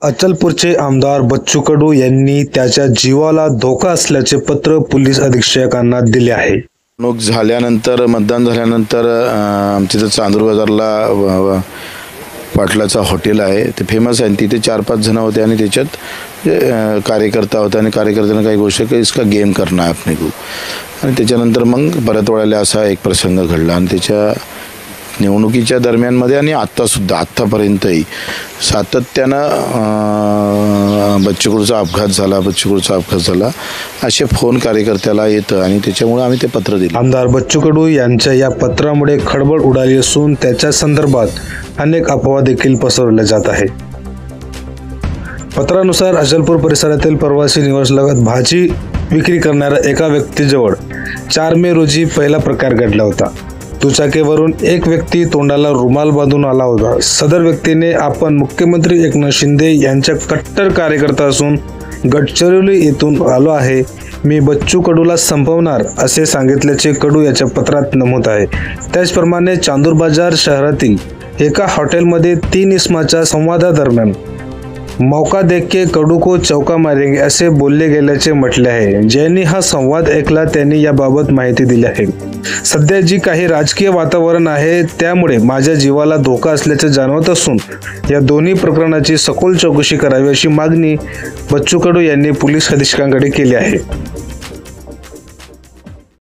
अचलपूरचे आमदार बच्चू कडू यांनी त्याच्या जीवाला धोका असल्याचे पत्र पोलीस अधीक्षकांना दिले आहे। निवडणूक झाल्यानंतर मतदान झाल्यानंतर आमच्या इथं चांदूर बाजारला पाटलाचा हॉटेल आहे, ते फेमस आहे। तिथे 4-5 जण होते आणि त्याच्यात कार्यकर्ता होता आणि कार्यकर्त्यांना काही गोष्ट की इसका गेम करना है अपने को, आणि त्याच्यानंतर मग परत वळायला असा एक प्रसंग घडला। आणि त्याच्या निवडणुकीच्या दरम्यानमध्ये आणि आत्तापर्यंतही सातत्यानं बच्चू कडूचा अपघात झाला असे फोन कार्यकर्त्याला येतं आणि त्याच्यामुळे आम्ही ते पत्र दिले। आमदार बच्चू कडू यांच्या या पत्रामुळे खळबळ उडाली असून त्याच्या संदर्भात अनेक अफवा देखील पसरवल्या जात आहे। पत्रानुसार अचलपूर परिसरातील प्रवासी निवासलगत भाजी विक्री करणाऱ्या एका व्यक्तीजवळ 4 मे रोजी पहिला प्रकार घडला होता। दुचाकीवरून एक व्यक्ती तोंडाला रुमाल बांधून आला होता। सदर व्यक्तीने आपण मुख्यमंत्री एकनाथ शिंदे यांच्या कट्टर कार्यकर्ता असून गडचिरोली येथून आलो आहे, मी बच्चू कडूला संपवणार असे सांगितल्याचे कडू याच्या पत्रात नमूद आहे। त्याचप्रमाणे चांदूर बाजार शहरातील एका हॉटेलमध्ये 3 इसमाच्या संवादादरम्यान मौका देख के कडू को चौका मारेंगे असे बोलले गेल्याचे म्हटले आहे। ज्यांनी हा संवाद ऐकला त्यांनी याबाबत माहिती दिली आहे। सध्या जी काही राजकीय वातावरण आहे त्यामुळे माझ्या जीवाला धोका असल्याचे जाणवत असून या दोन्ही प्रकरणाची सखोल चौकशी करावी अशी मागणी बच्चू कडू यांनी पोलीस अधीक्षकांकडे केली आहे।